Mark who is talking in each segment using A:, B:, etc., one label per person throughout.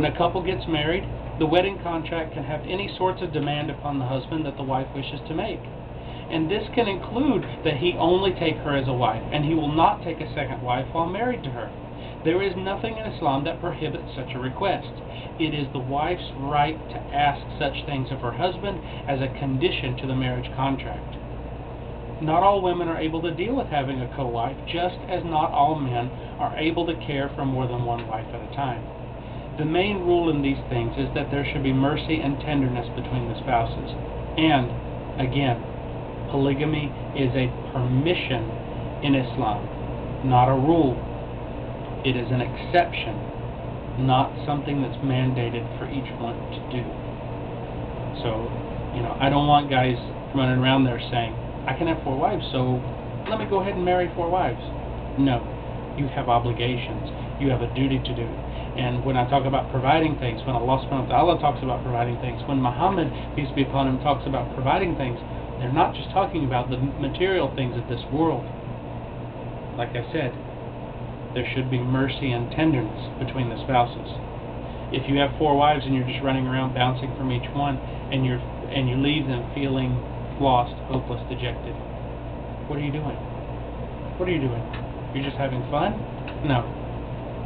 A: When a couple gets married, the wedding contract can have any sorts of demand upon the husband that the wife wishes to make. And this can include that he only take her as a wife, and he will not take a second wife while married to her. There is nothing in Islam that prohibits such a request. It is the wife's right to ask such things of her husband as a condition to the marriage contract. Not all women are able to deal with having a co-wife, just as not all men are able to care for more than one wife at a time. The main rule in these things is that there should be mercy and tenderness between the spouses. And, again, polygamy is a permission in Islam, not a rule. It is an exception, not something that's mandated for each one to do. So, I don't want guys running around there saying, I can have 4 wives, so let me go ahead and marry 4 wives. No, you have obligations. You have a duty to do. And when I talk about providing things, when Allah subhanahu wa ta'ala talks about providing things, when Muhammad, peace be upon him, talks about providing things, they're not just talking about the material things of this world. Like I said, there should be mercy and tenderness between the spouses. If you have 4 wives and you're just running around bouncing from each one, and you leave them feeling lost, hopeless, dejected, what are you doing? What are you doing? You're just having fun? No.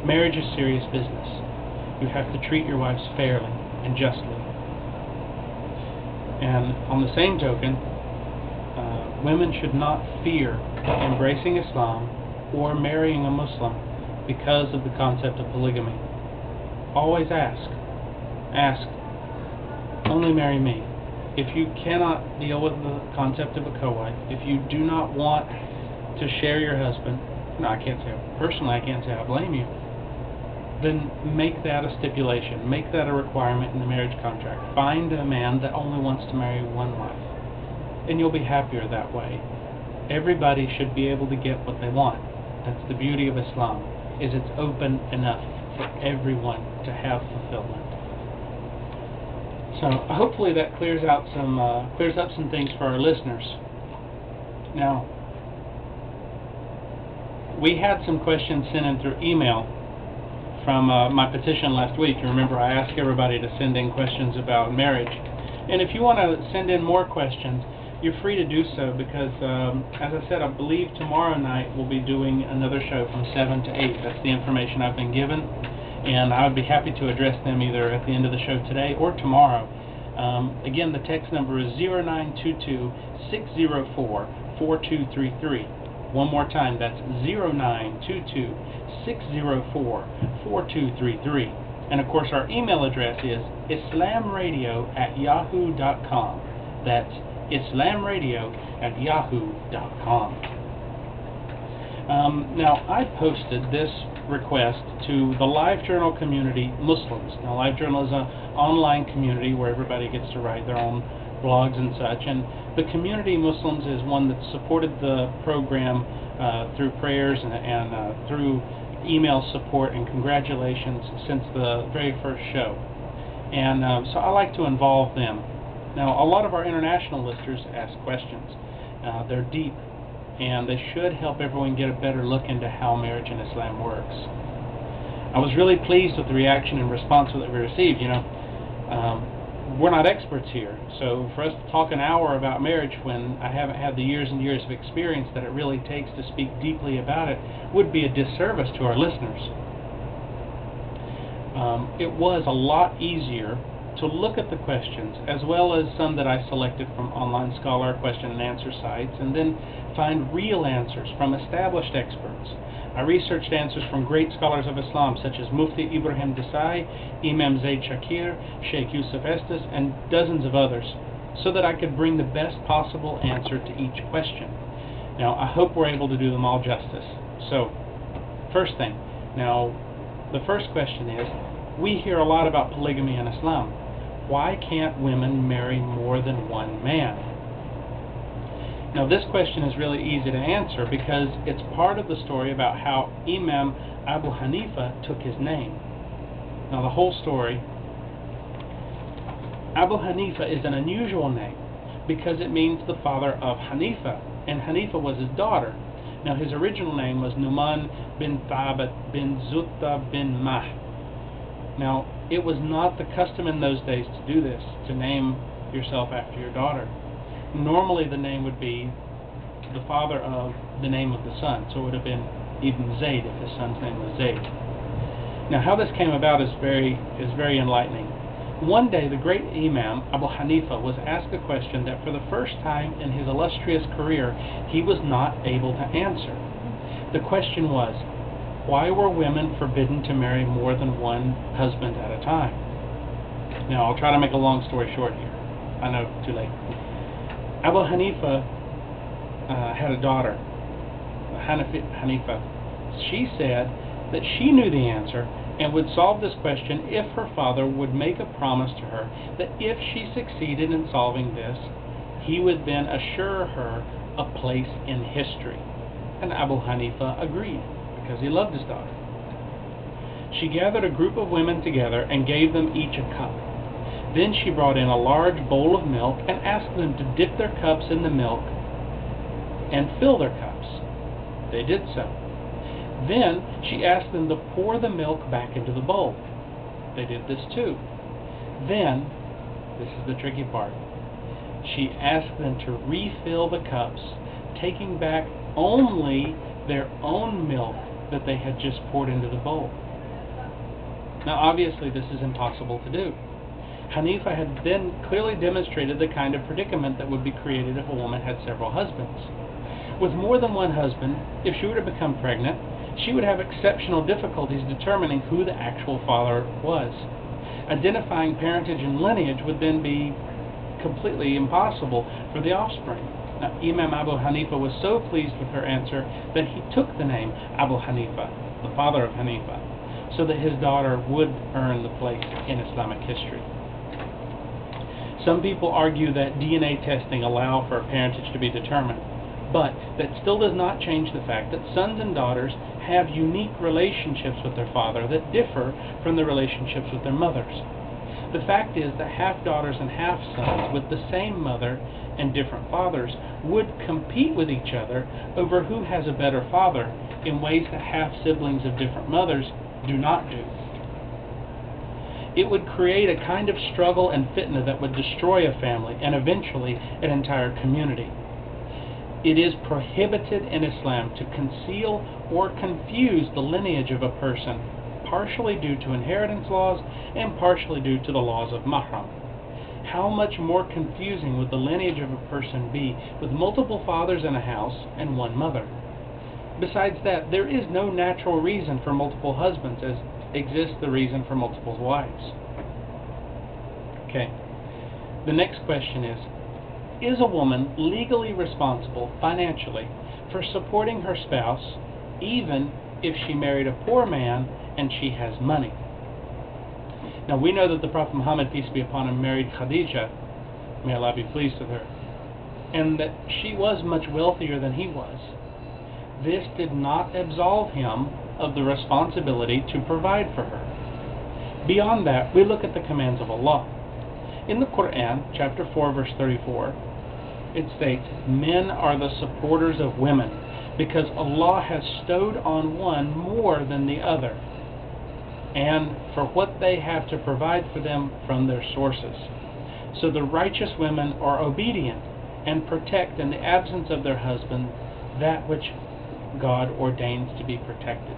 A: Marriage is serious business. You have to treat your wives fairly and justly. And on the same token, women should not fear embracing Islam or marrying a Muslim because of the concept of polygamy. Always ask. Ask. Only marry me. If you cannot deal with the concept of a co-wife, if you do not want to share your husband, I can't say I blame you, then make that a stipulation. Make that a requirement in the marriage contract. Find a man that only wants to marry 1 wife, and you'll be happier that way. Everybody should be able to get what they want. That's the beauty of Islam, is it's open enough for everyone to have fulfillment. So hopefully that clears up some things for our listeners. Now, we had some questions sent in through email from my petition last week. You remember I asked everybody to send in questions about marriage. And if you want to send in more questions, you're free to do so, because, as I said, I believe tomorrow night we'll be doing another show from 7 to 8. That's the information I've been given, and I would be happy to address them either at the end of the show today or tomorrow. Again, the text number is 0922-604-4233. One more time, that's 0922-604-4233. And of course, our email address is islamradio@yahoo.com. That's islamradio@yahoo.com. Now, I posted this request to the LiveJournal community Muslims. Now, LiveJournal is an online community where everybody gets to write their own blogs and such, and the community Muslims is one that supported the program through prayers and through email support and congratulations since the very first show. And so I like to involve them. Now, a lot of our international listeners ask questions. They're deep, and they should help everyone get a better look into how marriage in Islam works. I was really pleased with the reaction and response that we received. We're not experts here, so for us to talk an hour about marriage when I haven't had the years and years of experience that it really takes to speak deeply about it would be a disservice to our listeners. It was a lot easier to look at the questions, as well as some that I selected from online scholar question and answer sites, and then find real answers from established experts. I researched answers from great scholars of Islam, such as Mufti Ibrahim Desai, Imam Zaid Shakir, Sheikh Yusuf Estes, and dozens of others, so that I could bring the best possible answer to each question. Now, I hope we're able to do them all justice. So, first thing, now, the first question is, we hear a lot about polygamy in Islam. Why can't women marry more than one man? Now, this question is really easy to answer because it's part of the story about how Imam Abu Hanifa took his name. Now, the whole story, Abu Hanifa is an unusual name because it means the father of Hanifa, and Hanifa was his daughter. Now, his original name was Numan bin Thabit bin Zutta bin Mah. Now, It was not the custom in those days to do this, to name yourself after your daughter. Normally the name would be the father of the name of the son, so it would have been Ibn Zayd if his son's name was Zayd. Now how this came about is very enlightening. One day the great Imam Abu Hanifa was asked a question that for the first time in his illustrious career he was not able to answer. The question was, why were women forbidden to marry more than one husband at a time? Now I'll try to make a long story short here. I know, too late. Abu Hanifa had a daughter, Hanifa. She said that she knew the answer and would solve this question if her father would make a promise to her that if she succeeded in solving this, he would then assure her a place in history. And Abu Hanifa agreed, because he loved his daughter. She gathered a group of women together and gave them each a cup. Then she brought in a large bowl of milk and asked them to dip their cups in the milk and fill their cups. They did so. Then she asked them to pour the milk back into the bowl. They did this too. Then, this is the tricky part, she asked them to refill the cups, taking back only their own milk that they had just poured into the bowl. Now obviously this is impossible to do. Hanifa had then clearly demonstrated the kind of predicament that would be created if a woman had several husbands. With more than one husband, if she were to become pregnant, she would have exceptional difficulties determining who the actual father was. Identifying parentage and lineage would then be completely impossible for the offspring. Now, Imam Abu Hanifa was so pleased with her answer that he took the name Abu Hanifa, the father of Hanifa, so that his daughter would earn the place in Islamic history. Some people argue that DNA testing allow for parentage to be determined, but that still does not change the fact that sons and daughters have unique relationships with their father that differ from the relationships with their mothers. The fact is that half-daughters and half-sons with the same mother and different fathers would compete with each other over who has a better father in ways that half-siblings of different mothers do not do. It would create a kind of struggle and fitna that would destroy a family and eventually an entire community. It is prohibited in Islam to conceal or confuse the lineage of a person, partially due to inheritance laws and partially due to the laws of mahram. How much more confusing would the lineage of a person be with multiple fathers in a house and one mother? Besides that, there is no natural reason for multiple husbands as exists the reason for multiple wives. Okay, the next question is a woman legally responsible financially for supporting her spouse even if she married a poor man and she has money? Now we know that the Prophet Muhammad, peace be upon him, married Khadija, may Allah be pleased with her, and that she was much wealthier than he was. This did not absolve him of the responsibility to provide for her. Beyond that, we look at the commands of Allah. In the Qur'an, chapter 4, verse 34, it states, "Men are the supporters of women, because Allah has stowed on one more than the other, and for what they have to provide for them from their sources. So the righteous women are obedient and protect in the absence of their husband that which God ordains to be protected."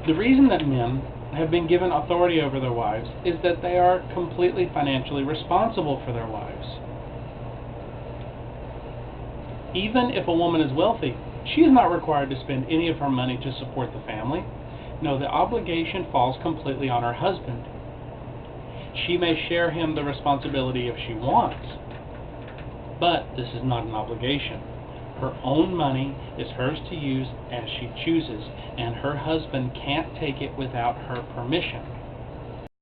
A: The reason that men have been given authority over their wives is that they are completely financially responsible for their wives. Even if a woman is wealthy, she is not required to spend any of her money to support the family. No, the obligation falls completely on her husband. She may share him the responsibility if she wants, but this is not an obligation. Her own money is hers to use as she chooses, and her husband can't take it without her permission.